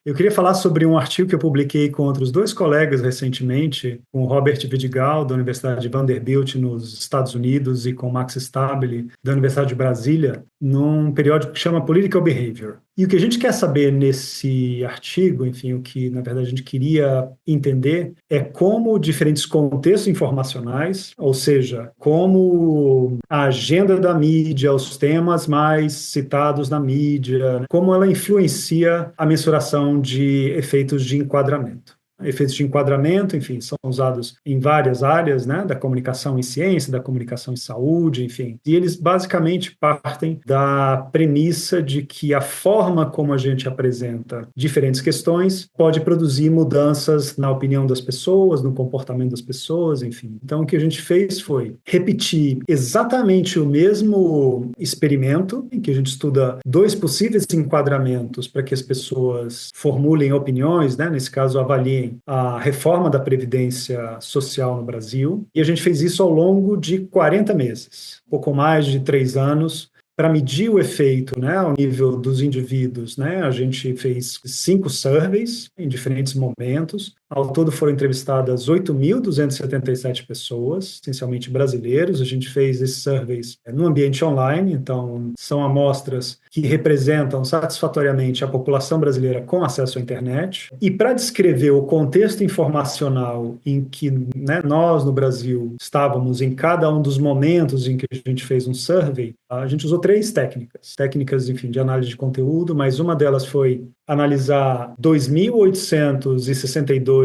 Eu queria falar sobre um artigo que eu publiquei com outros dois colegas recentemente, com o Robert Vidigal, da Universidade de Vanderbilt, nos Estados Unidos, e com Max Stabile, da Universidade de Brasília, num periódico que chama Political Behavior. E o que a gente quer saber nesse artigo, enfim, o que, na verdade, a gente queria entender é como diferentes contextos informacionais, ou seja, como a agenda da mídia, os temas mais citados na mídia, como ela influencia a mensuração de efeitos de enquadramento. Efeitos de enquadramento, enfim, são usados em várias áreas, né, da comunicação em ciência, da comunicação em saúde, enfim. E eles basicamente partem da premissa de que a forma como a gente apresenta diferentes questões pode produzir mudanças na opinião das pessoas, no comportamento das pessoas, enfim. Então, o que a gente fez foi repetir exatamente o mesmo experimento, em que a gente estuda dois possíveis enquadramentos para que as pessoas formulem opiniões, né, nesse caso, avaliem a reforma da Previdência Social no Brasil, e a gente fez isso ao longo de 40 meses, pouco mais de 3 anos, para medir o efeito, né, ao nível dos indivíduos, né, a gente fez 5 surveys em diferentes momentos. Ao todo foram entrevistadas 8.277 pessoas, essencialmente brasileiros. A gente fez esses surveys no ambiente online, então são amostras que representam satisfatoriamente a população brasileira com acesso à internet. E para descrever o contexto informacional em que, né, nós no Brasil estávamos em cada um dos momentos em que a gente fez um survey, a gente usou 3 técnicas, enfim, de análise de conteúdo, mas uma delas foi analisar 2.862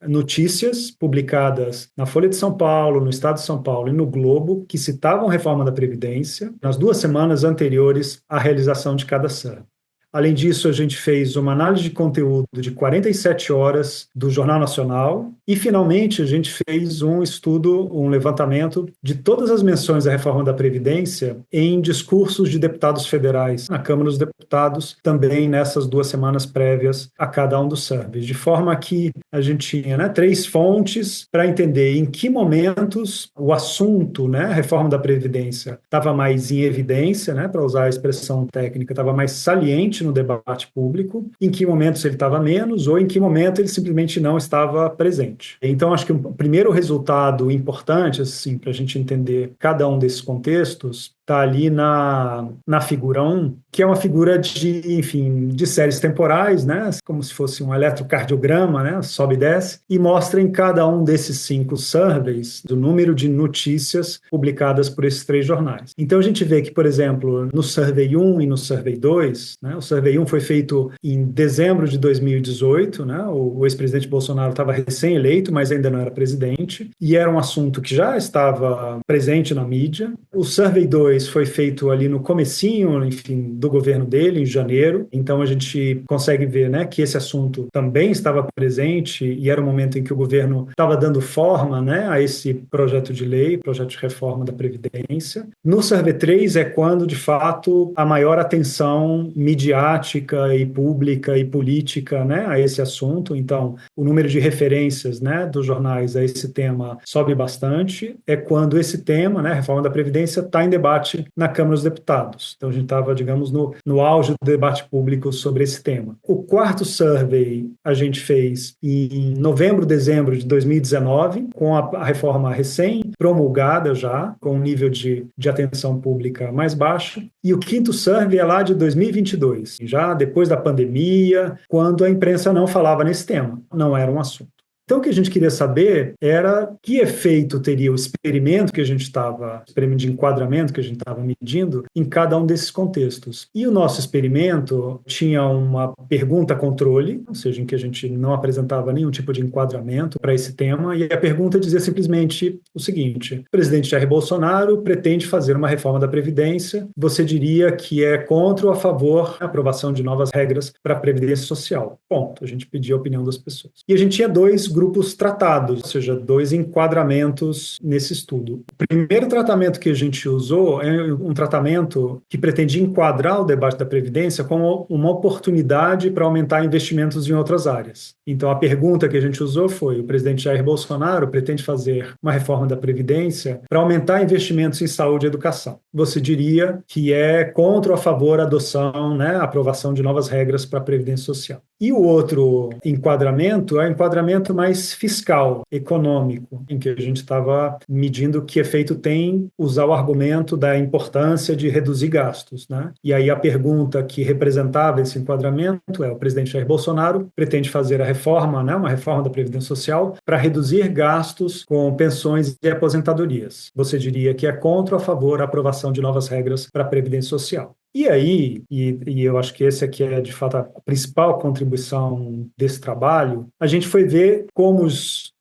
notícias publicadas na Folha de São Paulo, no Estado de São Paulo e no Globo, que citavam a reforma da Previdência nas 2 semanas anteriores à realização de cada survey. Além disso, a gente fez uma análise de conteúdo de 47 horas do Jornal Nacional e, finalmente, a gente fez um estudo, um levantamento de todas as menções à reforma da Previdência em discursos de deputados federais na Câmara dos Deputados, também nessas 2 semanas prévias a cada um dos surveys, de forma que a gente tinha, né, 3 fontes para entender em que momentos o assunto, né, a reforma da Previdência, estava mais em evidência, né, para usar a expressão técnica, estava mais saliente no debate público, em que momentos ele estava menos ou em que momento ele simplesmente não estava presente. Então, acho que o primeiro resultado importante, assim, para a gente entender cada um desses contextos, está ali na figura 1, que é uma figura de, enfim, de séries temporais, né, como se fosse um eletrocardiograma, né, sobe e desce, e mostra em cada um desses 5 surveys do número de notícias publicadas por esses 3 jornais. Então, a gente vê que, por exemplo, no Survey 1 e no Survey 2, né, o Survey 1 foi feito em dezembro de 2018, né, o ex-presidente Bolsonaro estava recém-eleito, mas ainda não era presidente, e era um assunto que já estava presente na mídia. O Survey 2 foi feito ali no comecinho, enfim, do governo dele, em janeiro. Então, a gente consegue ver, né, que esse assunto também estava presente e era o momento em que o governo estava dando forma, né, a esse projeto de lei, projeto de reforma da Previdência. No Survey 3 é quando, de fato, a maior atenção midiática e pública e política, né, a esse assunto. Então, o número de referências, né, dos jornais a esse tema sobe bastante. É quando esse tema, né, a reforma da Previdência, está em debate na Câmara dos Deputados. Então, a gente estava, digamos, no auge do debate público sobre esse tema. O 4º survey a gente fez em novembro, dezembro de 2019, com a reforma recém-promulgada já, com um nível de atenção pública mais baixo. E o 5º survey é lá de 2022, já depois da pandemia, quando a imprensa não falava nesse tema, não era um assunto. Então, o que a gente queria saber era que efeito teria o experimento experimento de enquadramento que a gente estava medindo em cada um desses contextos. E o nosso experimento tinha uma pergunta-controle, ou seja, em que a gente não apresentava nenhum tipo de enquadramento para esse tema, e a pergunta dizia simplesmente o seguinte: o presidente Jair Bolsonaro pretende fazer uma reforma da Previdência, você diria que é contra ou a favor da aprovação de novas regras para a Previdência Social? Ponto. A gente pedia a opinião das pessoas. E a gente tinha 2 grupos tratados, ou seja, 2 enquadramentos nesse estudo. O primeiro tratamento que a gente usou é um tratamento que pretende enquadrar o debate da Previdência como uma oportunidade para aumentar investimentos em outras áreas. Então, a pergunta que a gente usou foi: o presidente Jair Bolsonaro pretende fazer uma reforma da Previdência para aumentar investimentos em saúde e educação. Você diria que é contra ou a favor a adoção, né, a aprovação de novas regras para a Previdência Social. E o outro enquadramento é o enquadramento mais fiscal, econômico, em que a gente estava medindo que efeito tem usar o argumento da importância de reduzir gastos, né? E aí a pergunta que representava esse enquadramento é: o presidente Jair Bolsonaro pretende fazer a reforma, né, uma reforma da Previdência Social para reduzir gastos com pensões e aposentadorias. Você diria que é contra ou a favor a aprovação de novas regras para a Previdência Social? E aí, e eu acho que esse aqui é de fato a principal contribuição desse trabalho, a gente foi ver como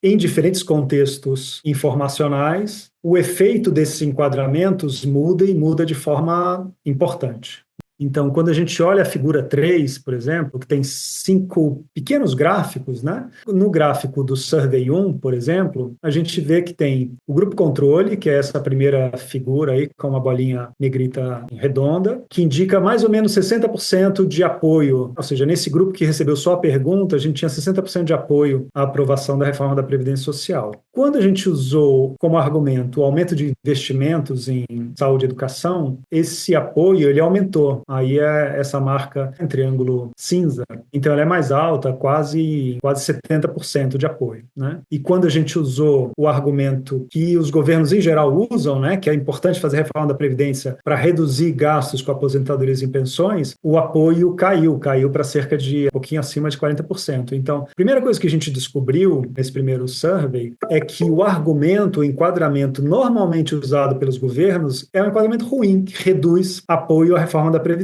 em diferentes contextos informacionais, o efeito desses enquadramentos muda e muda de forma importante. Então, quando a gente olha a figura 3, por exemplo, que tem 5 pequenos gráficos, né? No gráfico do Survey 1, por exemplo, a gente vê que tem o grupo controle, que é essa primeira figura aí, com uma bolinha negrita redonda, que indica mais ou menos 60% de apoio. Ou seja, nesse grupo que recebeu só a pergunta, a gente tinha 60% de apoio à aprovação da reforma da Previdência Social. Quando a gente usou como argumento o aumento de investimentos em saúde e educação, esse apoio ele aumentou. Aí é essa marca em triângulo cinza. Então ela é mais alta, quase 70% de apoio, né? E quando a gente usou o argumento que os governos em geral usam, né, que é importante fazer reforma da Previdência para reduzir gastos com aposentadorias e pensões, o apoio caiu para cerca de um pouquinho acima de 40%. Então, a primeira coisa que a gente descobriu nesse primeiro survey é que o argumento, o enquadramento normalmente usado pelos governos é um enquadramento ruim, que reduz apoio à reforma da Previdência.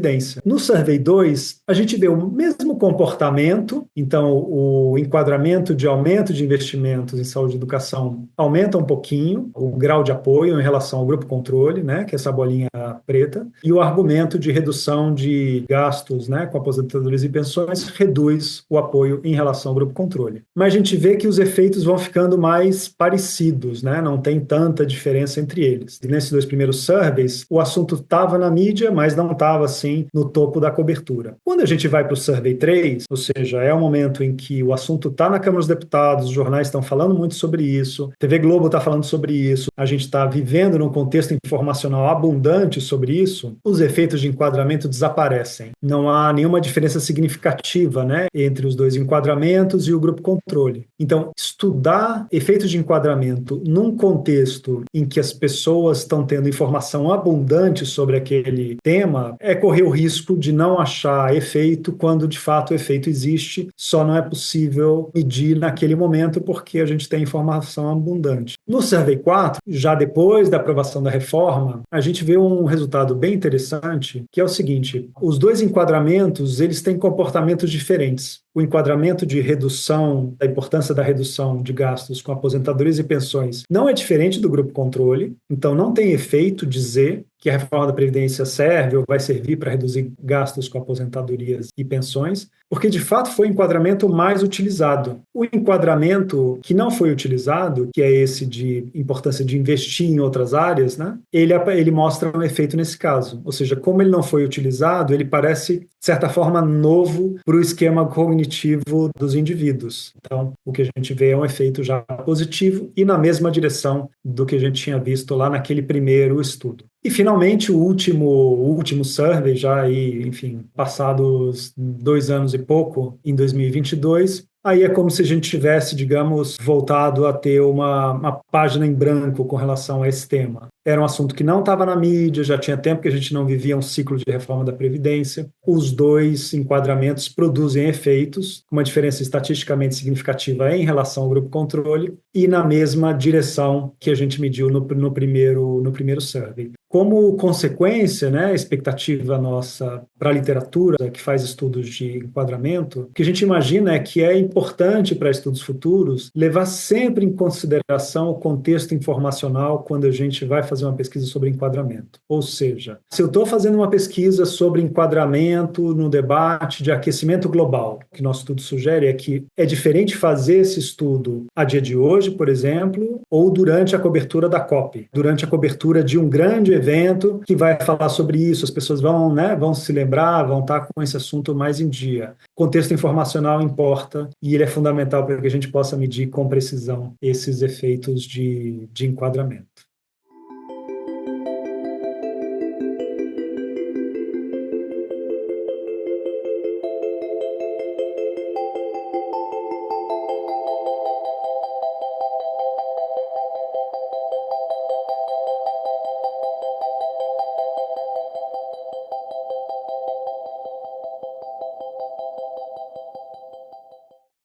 No Survey 2, a gente vê o mesmo comportamento, então o enquadramento de aumento de investimentos em saúde e educação aumenta um pouquinho, o grau de apoio em relação ao grupo controle, né, que é essa bolinha preta, e o argumento de redução de gastos, né, com aposentadorias e pensões reduz o apoio em relação ao grupo controle. Mas a gente vê que os efeitos vão ficando mais parecidos, né, não tem tanta diferença entre eles. E nesses 2 primeiros surveys, o assunto estava na mídia, mas não estava assim no topo da cobertura. Quando a gente vai para o Survey 3, ou seja, é um momento em que o assunto está na Câmara dos Deputados, os jornais estão falando muito sobre isso, a TV Globo está falando sobre isso, a gente está vivendo num contexto informacional abundante sobre isso, os efeitos de enquadramento desaparecem. Não há nenhuma diferença significativa, né, entre os 2 enquadramentos e o grupo controle. Então, estudar efeitos de enquadramento num contexto em que as pessoas estão tendo informação abundante sobre aquele tema é correr o risco de não achar efeito quando de fato o efeito existe, só não é possível medir naquele momento porque a gente tem informação abundante. No Survey 4, já depois da aprovação da reforma, a gente vê um resultado bem interessante, que é o seguinte: os 2 enquadramentos, eles têm comportamentos diferentes. O enquadramento de redução, da importância da redução de gastos com aposentadorias e pensões não é diferente do grupo controle, então não tem efeito dizer que a reforma da Previdência serve ou vai servir para reduzir gastos com aposentadorias e pensões, porque de fato foi o enquadramento mais utilizado. O enquadramento que não foi utilizado, que é esse de importância de investir em outras áreas, né, ele mostra um efeito nesse caso. Ou seja, como ele não foi utilizado, ele parece, de certa forma, novo para o esquema cognitivo dos indivíduos. Então, o que a gente vê é um efeito já positivo e na mesma direção do que a gente tinha visto lá naquele primeiro estudo. E, finalmente, o último survey, já aí, enfim, passados 2 anos e pouco, em 2022, aí é como se a gente tivesse, digamos, voltado a ter uma página em branco com relação a esse tema. Era um assunto que não estava na mídia, já tinha tempo que a gente não vivia um ciclo de reforma da Previdência. Os 2 enquadramentos produzem efeitos, com uma diferença estatisticamente significativa em relação ao grupo controle e na mesma direção que a gente mediu no primeiro survey. Como consequência, né, a expectativa nossa para a literatura que faz estudos de enquadramento, o que a gente imagina é que é importante para estudos futuros levar sempre em consideração o contexto informacional quando a gente vai fazer uma pesquisa sobre enquadramento. Ou seja, se eu estou fazendo uma pesquisa sobre enquadramento no debate de aquecimento global, o que nosso estudo sugere é que é diferente fazer esse estudo a dia de hoje, por exemplo, ou durante a cobertura da COP, durante a cobertura de um grande evento que vai falar sobre isso, as pessoas vão se lembrar, vão estar com esse assunto mais em dia. O contexto informacional importa e ele é fundamental para que a gente possa medir com precisão esses efeitos de enquadramento.